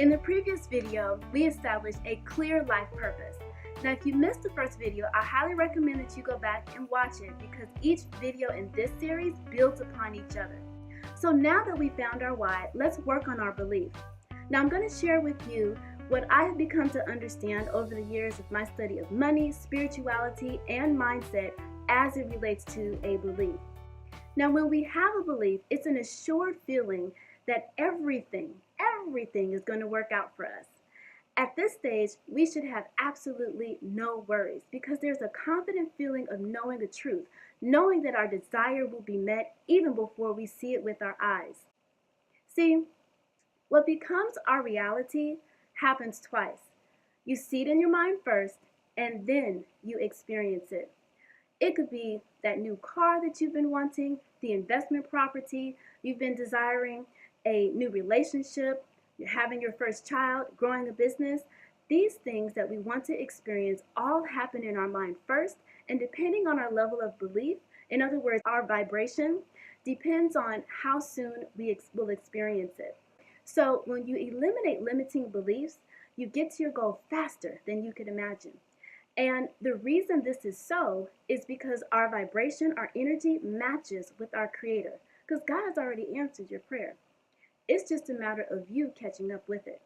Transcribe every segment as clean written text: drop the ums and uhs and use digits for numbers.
In the previous video, we established a clear life purpose. Now, if you missed the first video, I highly recommend that you go back and watch it because each video in this series builds upon each other. So now that we found our why, let's work on our belief. Now, I'm going to share with you what I have become to understand over the years of my study of money, spirituality, and mindset as it relates to a belief. Now, when we have a belief, it's an assured feeling that everything is going to work out for us. At this stage, we should have absolutely no worries because there's a confident feeling of knowing the truth, knowing that our desire will be met even before we see it with our eyes. See, what becomes our reality happens twice. You see it in your mind first, and then you experience it. It could be that new car that you've been wanting, the investment property you've been desiring, a new relationship, having your first child, growing a business. These things that we want to experience all happen in our mind first, and depending on our level of belief, in other words, our vibration, depends on how soon we will experience it. So when you eliminate limiting beliefs, you get to your goal faster than you could imagine. And the reason this is so is because our vibration, our energy matches with our Creator, because God has already answered your prayer. It's just a matter of you catching up with it.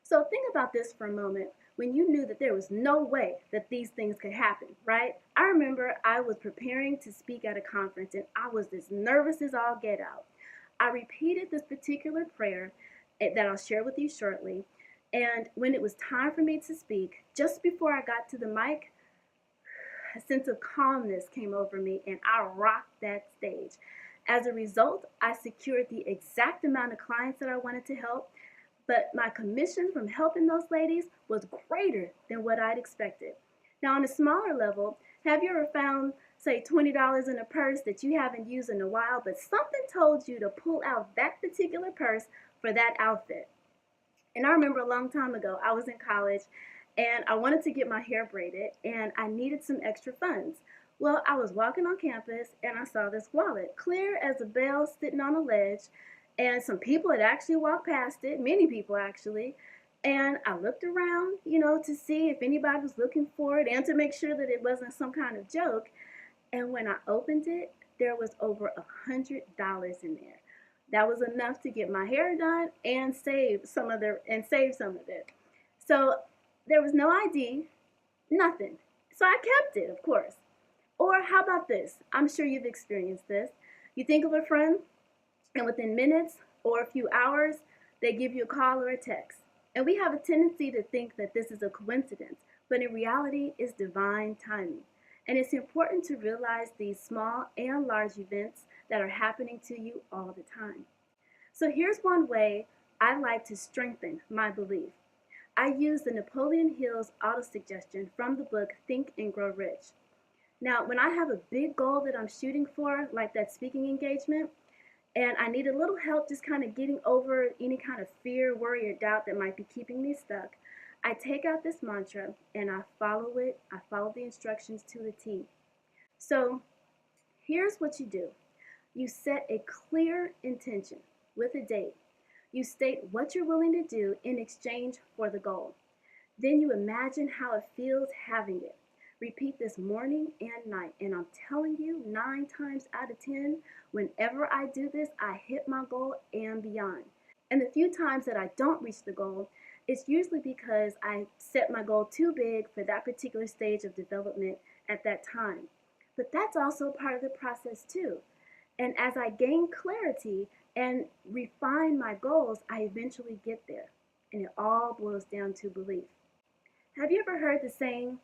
So think about this for a moment when you knew that there was no way that these things could happen, right? I remember I was preparing to speak at a conference and I was as nervous as all get out. I repeated this particular prayer that I'll share with you shortly. And when it was time for me to speak, just before I got to the mic, a sense of calmness came over me and I rocked that stage. As a result, I secured the exact amount of clients that I wanted to help, but my commission from helping those ladies was greater than what I'd expected. Now, on a smaller level, have you ever found, say, $20 in a purse that you haven't used in a while, but something told you to pull out that particular purse for that outfit? And I remember a long time ago, I was in college and I wanted to get my hair braided and I needed some extra funds. Well, I was walking on campus and I saw this wallet, clear as a bell, sitting on a ledge, and some people had actually walked past it, many people actually, and I looked around, to see if anybody was looking for it and to make sure that it wasn't some kind of joke. And when I opened it, there was over $100 in there. That was enough to get my hair done and save some of it. So there was no ID, nothing. So I kept it, of course. Or how about this? I'm sure you've experienced this. You think of a friend, and within minutes or a few hours, they give you a call or a text. And we have a tendency to think that this is a coincidence, but in reality, it's divine timing. And it's important to realize these small and large events that are happening to you all the time. So here's one way I like to strengthen my belief. I use the Napoleon Hill's autosuggestion from the book Think and Grow Rich. Now, when I have a big goal that I'm shooting for, like that speaking engagement, and I need a little help just kind of getting over any kind of fear, worry, or doubt that might be keeping me stuck, I take out this mantra and I follow it. I follow the instructions to the T. So here's what you do. You set a clear intention with a date. You state what you're willing to do in exchange for the goal. Then you imagine how it feels having it. Repeat this morning and night, and I'm telling you, 9 times out of 10, whenever I do this, I hit my goal and beyond. And the few times that I don't reach the goal, it's usually because I set my goal too big for that particular stage of development at that time. But that's also part of the process too. And as I gain clarity and refine my goals, I eventually get there. And it all boils down to belief. Have you ever heard the saying,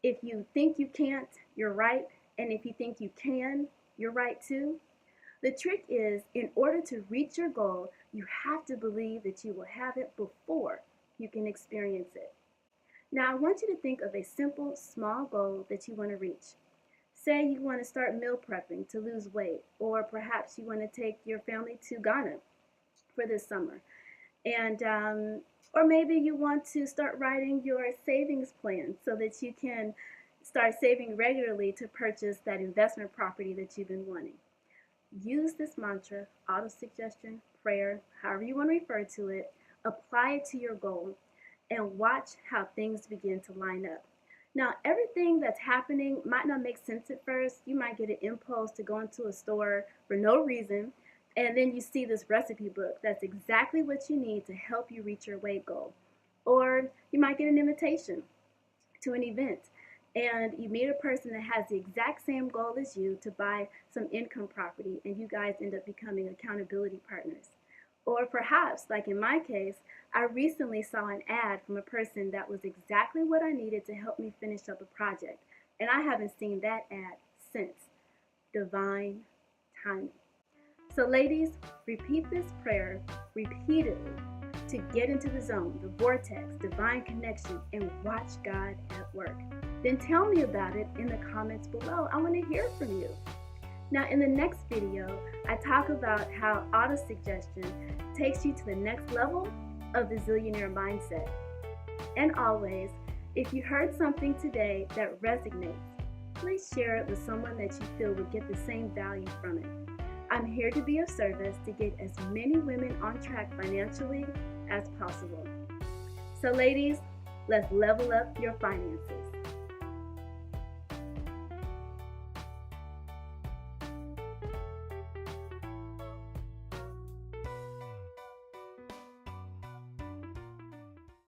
if you think you can't, you're right. And if you think you can, you're right too. The trick is, in order to reach your goal, you have to believe that you will have it before you can experience it. Now, I want you to think of a simple, small goal that you want to reach. Say you want to start meal prepping to lose weight, or perhaps you want to take your family to Ghana for this summer. And or maybe you want to start writing your savings plan so that you can start saving regularly to purchase that investment property that you've been wanting. Use this mantra, auto-suggestion, prayer, however you want to refer to it, apply it to your goal, and watch how things begin to line up. Now, everything that's happening might not make sense at first. You might get an impulse to go into a store for no reason, and then you see this recipe book that's exactly what you need to help you reach your weight goal. Or you might get an invitation to an event and you meet a person that has the exact same goal as you to buy some income property, and you guys end up becoming accountability partners. Or perhaps, like in my case, I recently saw an ad from a person that was exactly what I needed to help me finish up a project, and I haven't seen that ad since. Divine timing. So ladies, repeat this prayer repeatedly to get into the zone, the vortex, divine connection, and watch God at work. Then tell me about it in the comments below. I want to hear from you. Now in the next video, I talk about how auto-suggestion takes you to the next level of the Zeallionaire mindset. And always, if you heard something today that resonates, please share it with someone that you feel would get the same value from it. I'm here to be of service to get as many women on track financially as possible. So ladies, let's level up your finances.